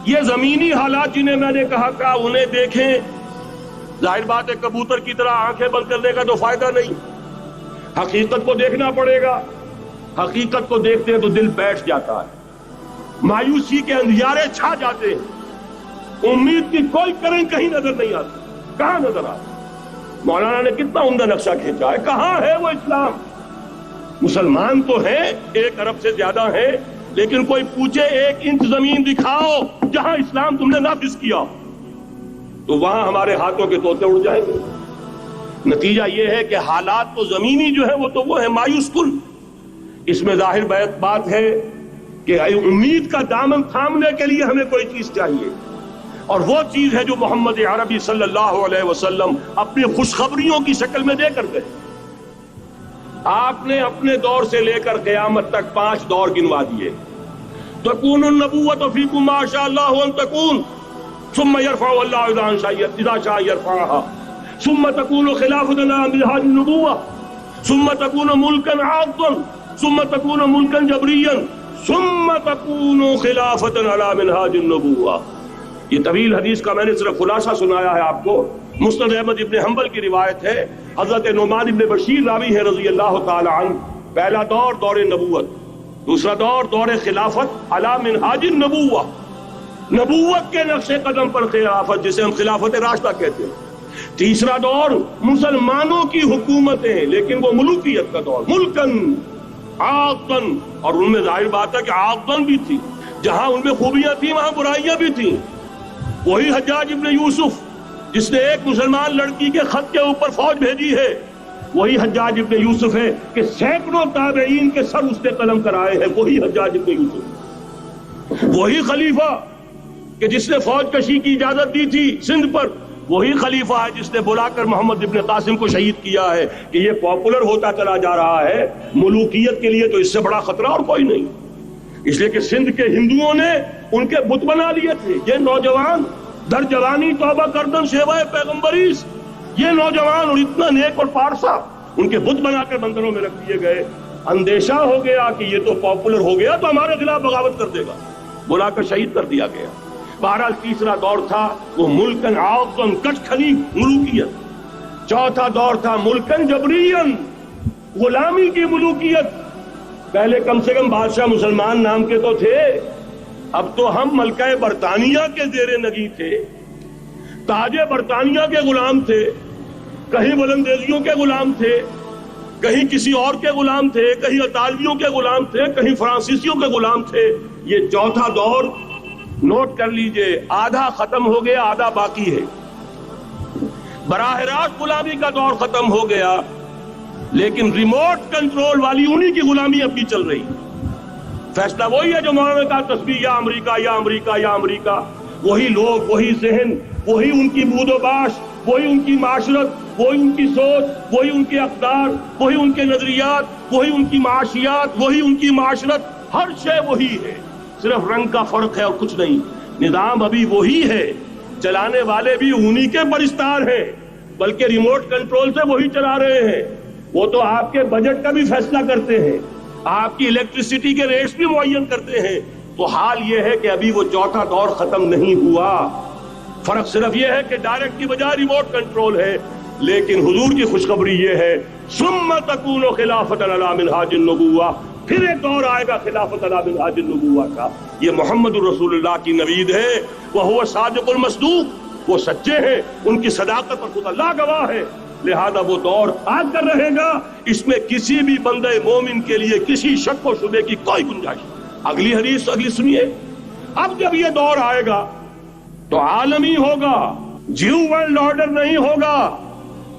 یہ زمینی حالات جنہیں میں نے کہا انہیں دیکھیں. ظاہر بات ہے کبوتر کی طرح آنکھیں بند کرنے کا تو فائدہ نہیں، حقیقت کو دیکھنا پڑے گا. حقیقت کو دیکھتے ہیں تو دل بیٹھ جاتا ہے، مایوسی کے اندھیارے چھا جاتے ہیں، امید کی کوئی کرن کہیں نظر نہیں آتی. کہاں نظر آتی؟ مولانا نے کتنا عمدہ نقشہ کھینچا ہے. کہاں ہے وہ اسلام؟ مسلمان تو ہیں 1 ارب سے زیادہ ہیں، لیکن کوئی پوچھے 1 انچ زمین دکھاؤ جہاں اسلام تم نے نافذ کیا، تو وہاں ہمارے ہاتھوں کے طوطے اڑ جائیں گے. نتیجہ یہ ہے کہ حالات تو زمینی جو ہے وہ ہے مایوس کن. اس میں ظاہر بات ہے کہ امید کا دامن تھامنے کے لیے ہمیں کوئی چیز چاہیے، اور وہ چیز ہے جو محمد عربی صلی اللہ علیہ وسلم اپنی خوشخبریوں کی شکل میں دے کر گئے. آپ نے اپنے دور سے لے کر قیامت تک 5 دور گنوا دیے. تکون النبوۃ فیکم ما شاء اللہ ان تکون ثم يرفع الله اذا شاء يرفعها ثم تكون خلافة على منهاج النبوة ثم تكون ملكا عاضا ثم تكون ملكا جبريا ثم تكون خلافة على منهاج النبوة. یہ طویل حدیث کا میں نے صرف خلاصہ سنایا ہے آپ کو. مسند احمد ابن حنبل کی روایت ہے، حضرت نعمان ابن بشیر راوی ہے رضی اللہ تعالی عنہ. پہلا دور دور نبوت، دوسرا دور دور خلافت علی منہاج النبوہ، نبوت کے نقش قدم پر خلافت جسے ہم خلافت راشدہ کہتے ہیں. تیسرا دور مسلمانوں کی حکومتیں، لیکن وہ ملوکیت کا دور، ملکن عاقن، اور ان میں ظاہر بات ہے کہ عاقن بھی تھی، جہاں ان میں خوبیاں تھیں وہاں برائیاں بھی تھیں. وہی حجاج ابن یوسف جس نے ایک مسلمان لڑکی کے خط کے اوپر فوج بھیجی ہے، وہی حجاج ابن یوسف ہے کہ سینکڑوں تابعین کے سر اس نے قلم کرائے ہیں. وہی حجاج ابن یوسف، وہی خلیفہ کہ جس نے فوج کشی کی اجازت دی تھی سندھ پر، وہی خلیفہ ہے جس نے بلا کر محمد ابن قاسم کو شہید کیا ہے کہ یہ پاپولر ہوتا چلا جا رہا ہے. ملوکیت کے لیے تو اس سے بڑا خطرہ اور کوئی نہیں، اس لیے کہ سندھ کے ہندوؤں نے ان کے بت بنا لیے تھے. یہ نوجوان در جوانی توبہ کردن سیوائے پیغمبریس، یہ نوجوان اور اتنا نیک اور پارسا ان کے بت بنا کر مندروں میں رکھ دیے گئے. اندیشہ ہو گیا کہ یہ تو پاپولر ہو گیا تو ہمارے خلاف بغاوت کر دے گا، بلا کر شہید کر دیا گیا. بہرحال تیسرا دور تھا وہ ملکن عاقن، کچ کھلی ملوکیت. چوتھا دور تھا ملکن جبرین، غلامی کی ملوکیت. پہلے کم سے کم بادشاہ مسلمان نام کے تو تھے، اب تو ہم ملکہ برطانیہ کے زیر نگی تھے، تاج برطانیہ کے غلام تھے، کہیں بلندیزیوں کے غلام تھے، کہیں کسی اور کے غلام تھے، کہیں اطالویوں کے غلام تھے، کہیں فرانسیسیوں کے غلام تھے. یہ چوتھا دور نوٹ کر لیجئے، آدھا ختم ہو گیا، آدھا باقی ہے. براہ راست غلامی کا دور ختم ہو گیا، لیکن ریموٹ کنٹرول والی انہی کی غلامی اب بھی چل رہی. فیصلہ وہی ہے جو مولانا نے کہا، تسبیح یا امریکہ یا امریکہ یا امریکہ. وہی لوگ، وہی ذہن، وہی ان کی بود و باش، وہی ان کی معاشرت، وہی ان کی سوچ، وہی ان کے اقدار، وہی ان کے نظریات، وہی ان کی معاشیات، وہی ان کی معاشرت. ہر شے وہی ہے، صرف رنگ کا فرق ہے اور کچھ نہیں. نظام ابھی وہی ہے، چلانے والے بھی انہی کے پرستار ہیں، بلکہ ریموٹ کنٹرول سے وہی چلا رہے ہیں. وہ تو آپ کے بجٹ کا بھی فیصلہ کرتے ہیں، آپ کی الیکٹریسٹی کے ریٹس بھی معین کرتے ہیں. تو حال یہ ہے کہ ابھی وہ چوتھا دور ختم نہیں ہوا. فرق صرف یہ ہے کہ ڈائریکٹ کی بجائے ریموٹ کنٹرول ہے. لیکن حضور کی خوشخبری یہ ہے، ثم تکون خلافۃ علی منہاج النبوہ، پھر ایک دور آئے گا خلافت علی منہاج النبوہ کا. یہ محمد الرسول اللہ کی نوید ہے. وہو صادق المصدوق، وہ سچے ہیں، ان کی صداقت پر خود اللہ گواہ ہے. لہذا وہ دور آ کر رہے گا، اس میں کسی بھی بندے مومن کے لیے کسی شک و شبے کی کوئی گنجائش نہیں. اگلی حدیث اگلی سنیے. اب جب یہ دور آئے گا تو عالمی ہوگا، جیو ورلڈ آرڈر نہیں ہوگا،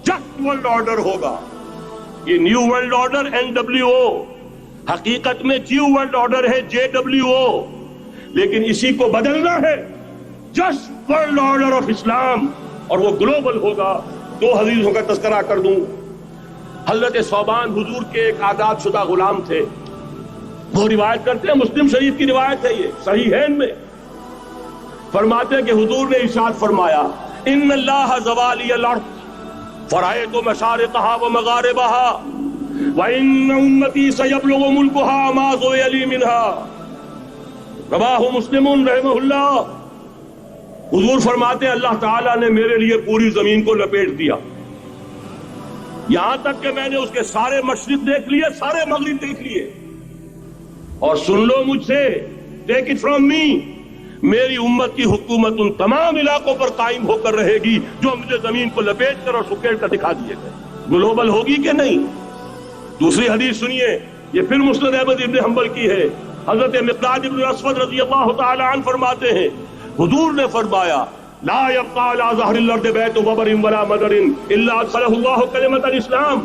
جسٹ ورلڈ آرڈر ہوگا. یہ نیو ورلڈ آرڈر NWO، حقیقت میں جیو ورلڈ آرڈر ہے JWO، لیکن اسی کو بدلنا ہے جسٹ ورلڈ آرڈر آف اسلام، اور وہ گلوبل ہوگا. 2 حدیثوں کا تذکرہ کر دوں. حضرت ثوبان حضور کے ایک آزاد شدہ غلام تھے. وہ روایت کرتے ہیں، مسلم شریف کی روایت ہے، یہ صحیحین میں فرماتے ہیں کہ حضور نے ارشاد فرمایا، ان اللہ زوالی الارض فرائض مشارقها ومغاربها وان امتی سيبلغ ملكها ما زوي لي منها. رواہ مسلم رحمہ اللہ. حضور فرماتے ہیں اللہ تعالیٰ نے میرے لیے پوری زمین کو لپیٹ دیا، یہاں تک کہ میں نے اس کے سارے مشرق دیکھ لیے، سارے مغرب دیکھ لیے، اور سن لو مجھ سے، ٹیک اٹ فرام می، میری امت کی حکومت ان تمام علاقوں پر قائم ہو کر رہے گی جو مجھے زمین کو لپیٹ کر اور سکیڑ کر دکھا دیے گئے۔ گلوبل ہوگی کہ نہیں؟ دوسری حدیث سنیے، یہ پھر مسند احمد ابن حنبل کی ہے، حضرت مقداد ابن اسود رضی اللہ تعالی عنہ فرماتے ہیں حضور نے فرمایا لا يبقى على ظهر الارض بيت وبر ولا مدر الا ادخله الله كلمة الاسلام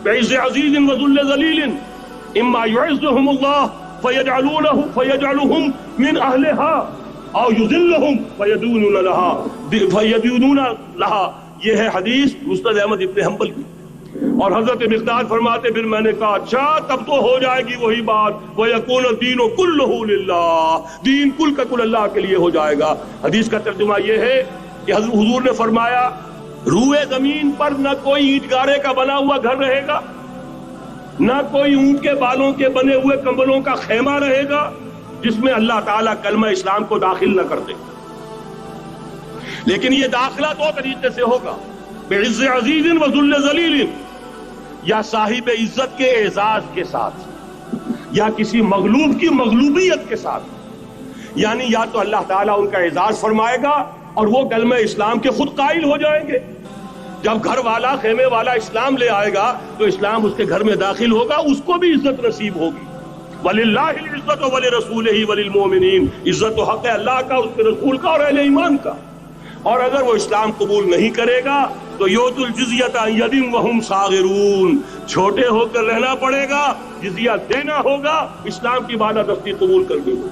بعز عزيز وذل ذليل اما يعزهم الله فيجعلهم من اهلها او يذلهم فيدينون لها۔ یہ ہے حدیث مسند احمد ابن حنبل کی۔ اور حضرت مقداد فرماتے پھر میں نے کہا اچھا تب تو ہو جائے گی وہی بات، وَيَكُونَ الدِّينُ كُلُّهُ لِلَّهِ، دین کل کا کل اللہ کے لیے ہو جائے گا۔ حدیث کا ترجمہ یہ ہے کہ حضور نے فرمایا روئے زمین پر نہ کوئی اینٹ گارے کا بنا ہوا گھر رہے گا، نہ کوئی اونٹ کے بالوں کے بنے ہوئے کمبلوں کا خیمہ رہے گا جس میں اللہ تعالیٰ کلمہ اسلام کو داخل نہ کر دے۔ لیکن یہ داخلہ دو طریقے سے ہوگا، بعز عزیز و ذل ذلیل، یا صاحب عزت کے اعزاز کے ساتھ یا کسی مغلوب کی مغلوبیت کے ساتھ، یعنی یا تو اللہ تعالیٰ ان کا اعزاز فرمائے گا اور وہ کلمہ اسلام کے خود قائل ہو جائیں گے۔ جب گھر والا خیمے والا اسلام لے آئے گا تو اسلام اس کے گھر میں داخل ہوگا، اس کو بھی عزت نصیب ہوگی۔ وَلِلَّهِ الْعِزَّةُ وَلِرَسُولِهِ وَلِلْمُؤْمِنِينَ، عزت و حق ہے اللہ کا، اس کے رسول کا اور اہل ایمان کا۔ اور اگر وہ اسلام قبول نہیں کرے گا تو یؤت الجزیۃ عن ید وہم صاغرون، چھوٹے ہو کر رہنا پڑے گا، جزیہ دینا ہوگا، اسلام کی بالادستی قبول کرنی ہوگی۔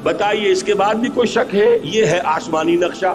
بتائیے اس کے بعد بھی کوئی شک ہے؟ یہ ہے آسمانی نقشہ۔